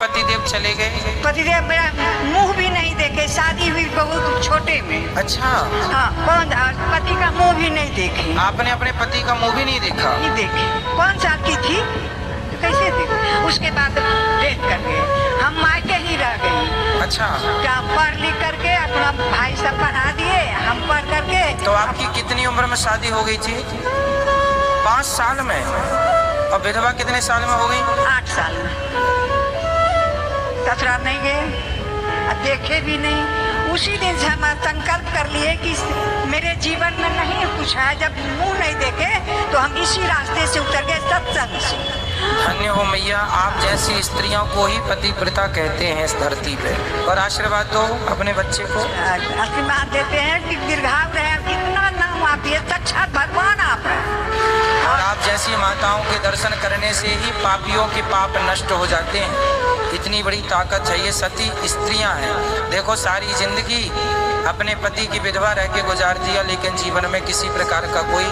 पतिदेव चले गए? पतिदेव मेरा मुंह भी नहीं देखे, शादी हुई बहुत छोटे में। अच्छा। हाँ, कौन पति का मुंह भी नहीं देखे। आपने अपने पति का मुंह भी नहीं देखा? नहीं देखे। 5 साल की थी तो कैसे देखे। उसके बाद डेथ कर गए, हम मायके ही रह गए। अच्छा। क्या पढ़ लिख करके अपना भाई सब पढ़ा दिए, हम पढ़ करके। तो आपकी कितनी उम्र में शादी हो गई थी? 5 साल में। और विधवा कितने साल में हो गई? 8 साल में। ससुराल नहीं गए, देखे भी नहीं। उसी दिन से हम संकल्प कर लिए कि मेरे जीवन में नहीं कुछ है। जब मुंह नहीं देखे तो हम इसी रास्ते से उतर गए, सत्संग से। धन्य हो मैया, आप जैसी स्त्रियों को ही पतिव्रता कहते हैं इस धरती पे। और आशीर्वाद दो अपने बच्चे को। आशीर्वाद देते हैं कि दीर्घायु रहे। कितना नाम आप ये साक्षात भगवान आप हैं। और आप जैसी माताओं के दर्शन करने से ही पापियों के पाप नष्ट हो जाते हैं। इतनी बड़ी ताकत है, ये सती स्त्रियां हैं। देखो सारी जिंदगी अपने पति की विधवा रह के गुजार दिया, लेकिन जीवन में किसी प्रकार का कोई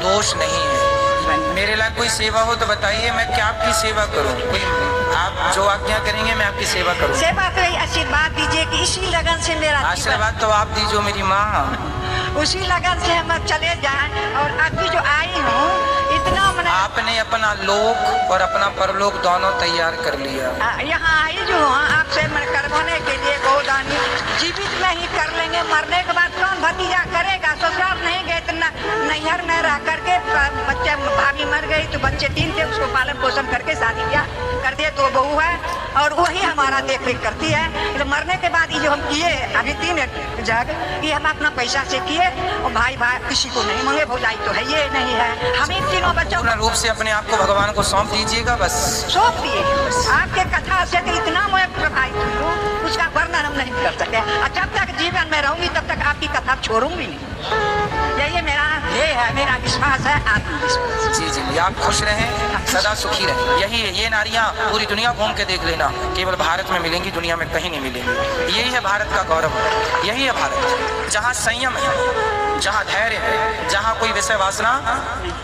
दोष नहीं है। मेरे लिए कोई सेवा हो तो बताइए, मैं क्या आपकी सेवा करूं? कोई आप जो आज्ञा करेंगे मैं आपकी सेवा करूं। सेवा तो आशीर्वाद दीजिए कि इसी लगन से मेरा आशीर्वाद तो आप दीजिए मेरी माँ। उसी लगन से हम चले जाएं। और अभी जो आई हूँ इतना आपने अपना लोक और अपना परलोक दोनों तैयार कर लिया। यहाँ आई जो आपसे मैं करवाने के लिए गोदानी जीवित में ही कर लेंगे। मरने के बाद कौन भतीजा करेगा। ससुराल नहीं गए तो नैहर में रह करके बच्चे, भाभी मर गई तो बच्चे 3 थे, उसको पालन पोषण करके शादी किया कर दिए। 2 बहू है और वही हमारा देख रेख करती है। तो मरने के बाद ये जो हम किए अभी 3 जग, ये हम अपना पैसा से किए। और भाई किसी को नहीं मांगे, भौजाई तो है ये नहीं है। हम इन तीनों बच्चों पूर्ण रूप से अपने आप को भगवान को सौंप दीजिएगा, बस सौंप दिए। आपके कथा से तो इतना मैं प्रभावित हूँ, उसका वर्णन हम नहीं कर सके। जब तक जीवन में रहूंगी तब तक आपकी कथा छोड़ूंगी नहीं। यही मेरा ध्येय है, मेरा विश्वास है, आत्मविश्वास। जी जी, आप खुश रहें, सदा सुखी रहें। यही है, ये नारियाँ पूरी दुनिया घूम के देख लेना, केवल भारत में मिलेंगी, दुनिया में कहीं नहीं मिलेंगी। यही है भारत का गौरव, यही है भारत, जहाँ संयम है, जहाँ धैर्य है, जहाँ कोई विषय वासना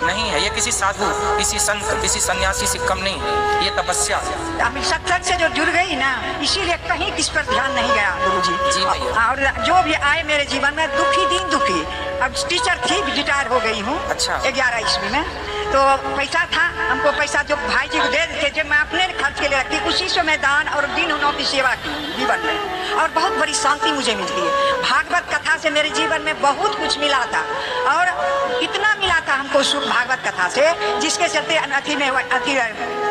नहीं है। ये किसी साधु, किसी संत, किसी सन्यासी से कम नहीं है, ये तपस्या। हम सत्संग से जो जुड़ गई ना, इसीलिए कहीं किस पर ध्यान नहीं गया गुरुजी। जी भैया। और जो भी आए मेरे जीवन में दुखी दिन दुखी। अब टीचर थी, रिटायर हो गई हूँ। अच्छा। 11 ईस्वी में तो पैसा था, हमको पैसा जो भाई जी को दे देते थे, मैं अपने खर्च के लिए रखती। उसी से मैं दान और दिन उनों की सेवा की जीवन में, और बहुत बड़ी शांति मुझे मिलती है। भागवत कथा से मेरे जीवन में बहुत कुछ मिला था, और इतना मिला था हमको सुख भागवत कथा से, जिसके चलते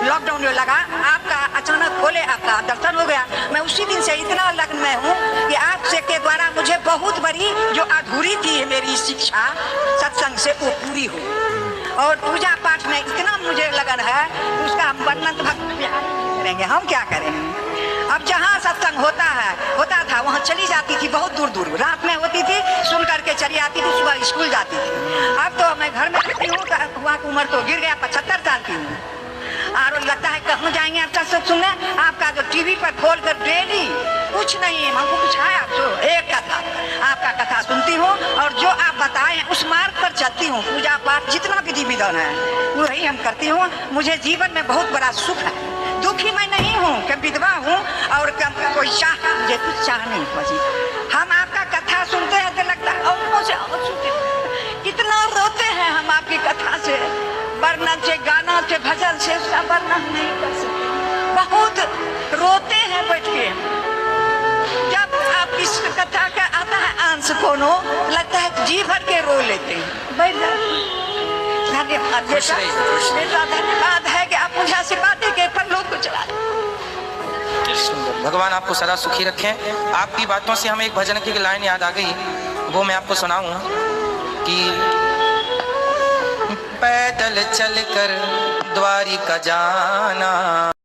लॉकडाउन में लगा, आपका अचानक खोले, आपका दर्शन हो गया। मैं उसी दिन से इतना लग्न में हूँ कि आपसे के द्वारा मुझे बहुत बड़ी जो अधूरी थी मेरी शिक्षा सत्संग से, वो पूरी हो। और पूजा पाठ में इतना मुझे लगन है, उसका हम वर्णन तो करेंगे, हम क्या करेंगे। अब जहाँ सत्संग होता था वहाँ चली जाती थी, बहुत दूर दूर रात में होती थी, सुन करके चली आती थी, सुबह स्कूल जाती थी। अब तो मैं घर में रहती हूँ, वहाँ की उम्र तो गिर गया, 75 साल की हूँ। और लगता है कहाँ जाएंगे आपका सब सुनने। आपका जो टीवी पर खोल कर डेली कुछ नहीं, हमको कुछ है आपको एक कथा, आपका कथा सुनती हूँ, और जो आप बताएं उस मार्ग पर चलती हूँ। पूजा पाठ जितना विधि विधान है वही हम करती हूँ। मुझे जीवन में बहुत बड़ा सुख है। दुखी मैं नहीं हूँ कि विधवा हूँ, और कोई चाह, मुझे कुछ चाह नहीं पहुँची। हम आपका कथा सुनते हैं तो लगता है और से और सुनते, कितना रोते हैं हम आपकी कथा से। वर्णन से, गाना से, भजन से उसका वर्णन नहीं कर सकते। बहुत रोते हैं बैठ के। जब आप इस कथा का आता है अंश कोनो, लगता है जी भर के रो लेते हैं। धन्यवाद बेटा, धन्यवाद है कि आप मुझे आशीर्वाद देके पर लोग को चला। भगवान आपको सदा सुखी रखें। आपकी बातों से हमें एक भजन की लाइन याद आ गई, वो मैं आपको सुनाऊं कि पैदल चलकर द्वारिका जाना।